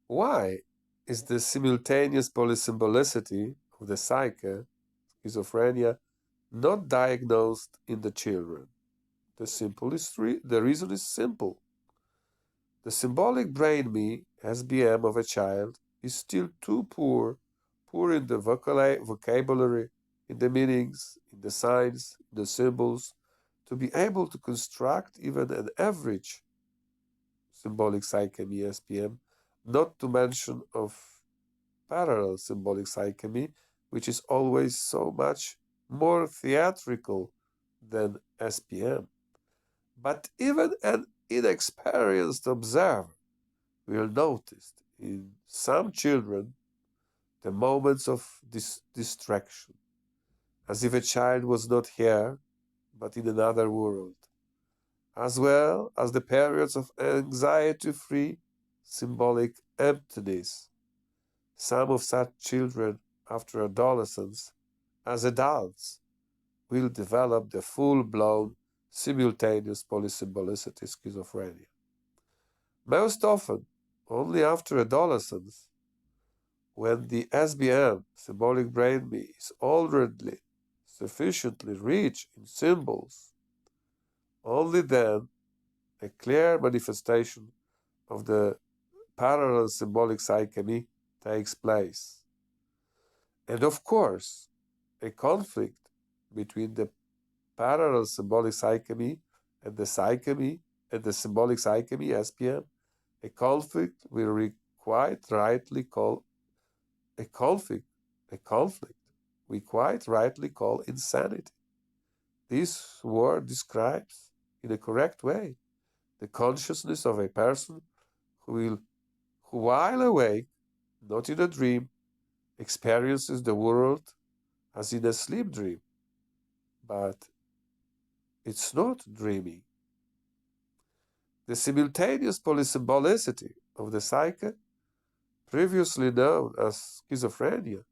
Why is the simultaneous polysymbolicity of the psyche, schizophrenia, not diagnosed in the children? The reason is simple. The symbolic brain me, SBM of a child, is still too poor in the vocabulary, in the meanings, in the signs, in the symbols, to be able to construct even an average symbolic psyche me SPM, not to mention of parallel symbolic psyche me, which is always so much more theatrical than SPM. But even an inexperienced observer will notice in some children the moments of distraction, as if a child was not here, but in another world, as well as the periods of anxiety-free symbolic emptiness. Some of such children, after adolescence, as adults, will develop the full-blown simultaneous polysymbolicity schizophrenia. Most often, only after adolescence, when the SBM, symbolic brain me, is already sufficiently rich in symbols, only then a clear manifestation of the parallel symbolic psyche me takes place. And of course, a conflict between the parallel symbolic psyche me and the psyche me and the symbolic psyche me SPM, a conflict we quite rightly call a conflict, we quite rightly call insanity. This word describes, in a correct way, the consciousness of a person who while awake, not in a dream, experiences the world as in a sleep dream. But it's not dreaming. The simultaneous polysymbolicity of the psyche, previously known as schizophrenia,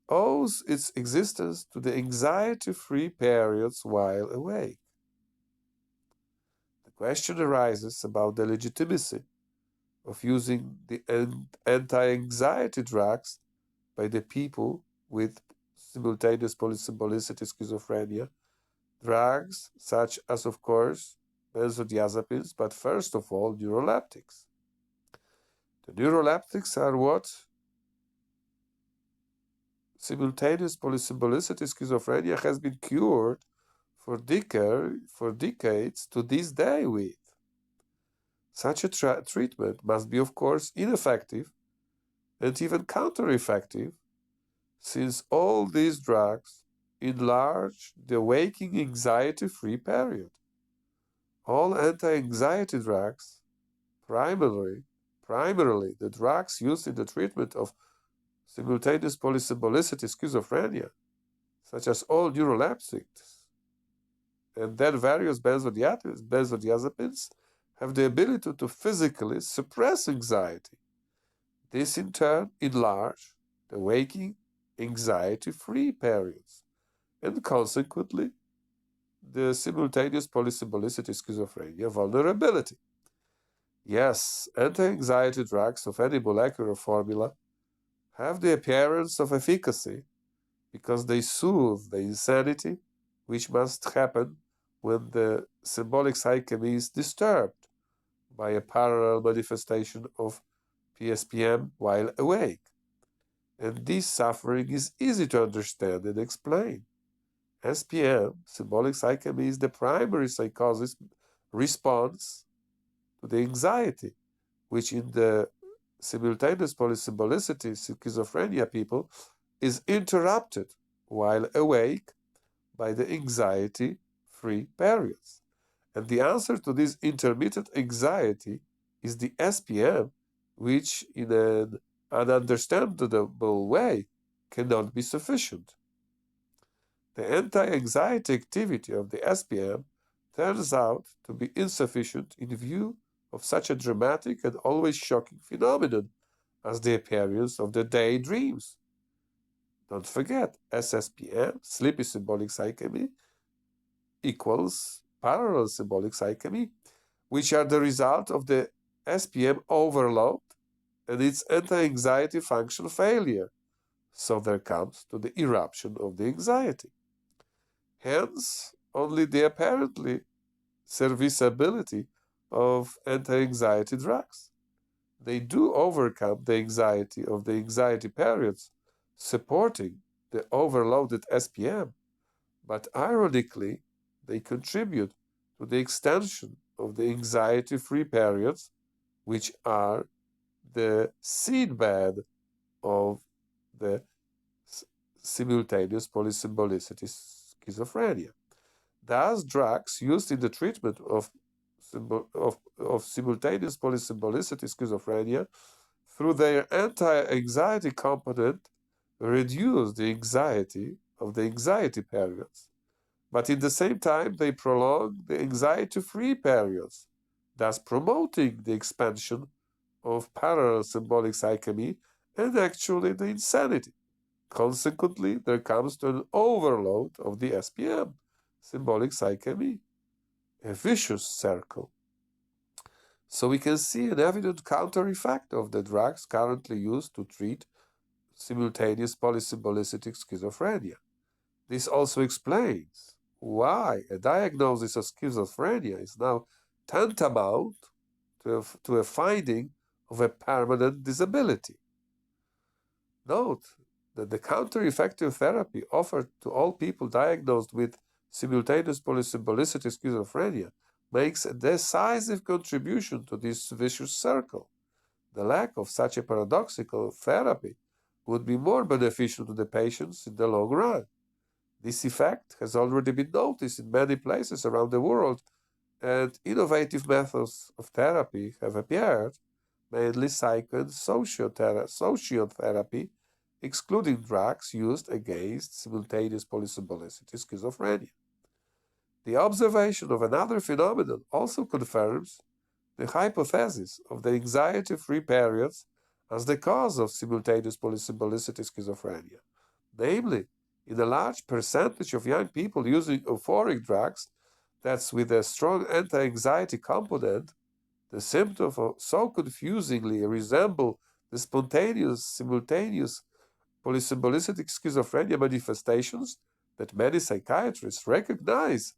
owes its existence to the anxiety-free periods while awake. The question arises about the legitimacy of using the anti-anxiety drugs by the people with simultaneous polysymbolicity schizophrenia, drugs such as, of course, benzodiazepines, but first of all, neuroleptics. The neuroleptics are what simultaneous polysymbolicity schizophrenia has been cured for decades to this day with. Such a treatment must be, of course, ineffective and even counter-effective, since all these drugs enlarge the waking anxiety-free period. All anti-anxiety drugs, primarily the drugs used in the treatment of simultaneous polysymbolicity schizophrenia, such as all neuroleptics, and then various benzodiazepines, have the ability to physically suppress anxiety. This in turn enlarge the waking anxiety-free periods, and consequently the simultaneous polysymbolicity schizophrenia vulnerability. Yes, anti-anxiety drugs of any molecular formula have the appearance of efficacy because they soothe the insanity which must happen when the symbolic psyche is disturbed by a parallel manifestation of PSPM while awake. And this suffering is easy to understand and explain. SPM, symbolic psyche, is the primary psychosis response to the anxiety, which in the simultaneous polysymbolicity schizophrenia people is interrupted while awake by the anxiety-free periods. And the answer to this intermittent anxiety is the SPM, which in an ununderstandable way cannot be sufficient. The anti-anxiety activity of the SPM turns out to be insufficient in view of such a dramatic and always shocking phenomenon as the appearance of the daydreams. Don't forget, SSPM, sleepy symbolic psyche, equals parallel symbolic psyche, which are the result of the SPM overload and its anti-anxiety function failure. So there comes to the eruption of the anxiety. Hence, only the apparently serviceability of anti-anxiety drugs. They do overcome the anxiety of the anxiety periods, supporting the overloaded SPM, but ironically, they contribute to the extension of the anxiety-free periods, which are the seedbed of the simultaneous polysymbolicity schizophrenia. Thus, drugs used in the treatment of simultaneous polysymbolicity schizophrenia through their anti-anxiety component reduce the anxiety of the anxiety periods, but in the same time they prolong the anxiety-free periods, thus promoting the expansion of parallel symbolic psychemi and actually the insanity. Consequently, there comes to an overload of the SPM, symbolic psychemi, a vicious circle. So we can see an evident counter effect of the drugs currently used to treat simultaneous polysymbolistic schizophrenia. This also explains why a diagnosis of schizophrenia is now tantamount to a finding of a permanent disability. Note that the counter-effective therapy offered to all people diagnosed with simultaneous polysymbolicity schizophrenia makes a decisive contribution to this vicious circle. The lack of such a paradoxical therapy would be more beneficial to the patients in the long run. This effect has already been noticed in many places around the world, and innovative methods of therapy have appeared, mainly psycho and sociotherapy, excluding drugs used against simultaneous polysymbolicity schizophrenia. The observation of another phenomenon also confirms the hypothesis of the anxiety-free periods as the cause of simultaneous polysymbolicity schizophrenia. Namely, in a large percentage of young people using euphoric drugs, that's with a strong anti-anxiety component, the symptoms so confusingly resemble the spontaneous, simultaneous polysymbolicity schizophrenia manifestations that many psychiatrists recognize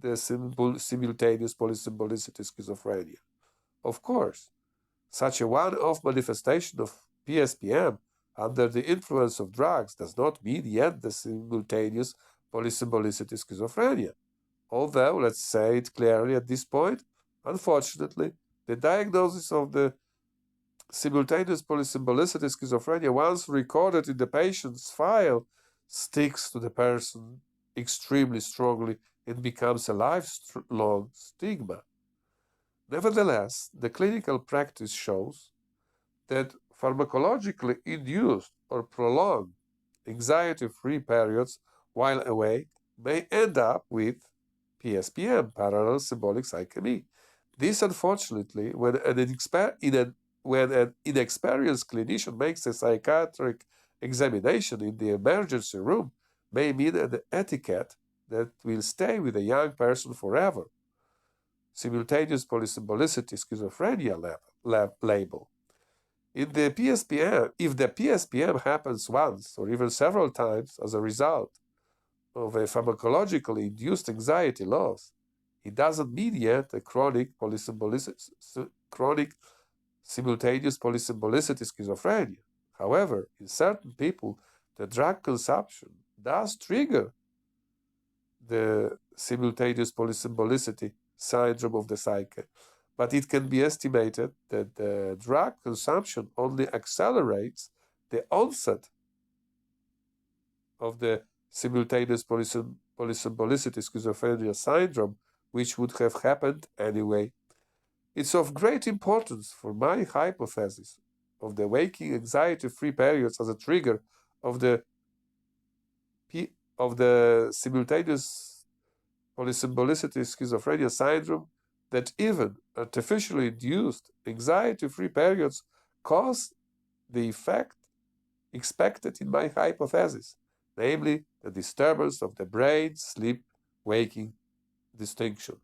the simultaneous polysymbolicity schizophrenia. Of course, such a one-off manifestation of PSPM under the influence of drugs does not mean yet the simultaneous polysymbolicity schizophrenia. Although, let's say it clearly at this point, unfortunately, the diagnosis of the simultaneous polysymbolicity schizophrenia, once recorded in the patient's file, sticks to the person extremely strongly and becomes a lifelong stigma. Nevertheless, the clinical practice shows that pharmacologically induced or prolonged anxiety-free periods while awake may end up with PSPM, parallel symbolic psychemi. This, unfortunately, when an inexperienced clinician makes a psychiatric examination in the emergency room, may mean an etiquette that will stay with a young person forever. Simultaneous polysymbolicity schizophrenia label. In the PSPM, if the PSPM happens once or even several times as a result of a pharmacologically induced anxiety loss, it doesn't mean yet a chronic simultaneous polysymbolicity schizophrenia. However, in certain people, the drug consumption does trigger the simultaneous polysymbolicity syndrome of the psyche, but it can be estimated that the drug consumption only accelerates the onset of the simultaneous polysymbolicity schizophrenia syndrome, which would have happened anyway. It's of great importance for my hypothesis of the waking anxiety-free periods as a trigger of the simultaneous polysymbolicity schizophrenia syndrome that even artificially induced anxiety-free periods cause the effect expected in my hypothesis, namely the disturbance of the brain sleep-waking distinction.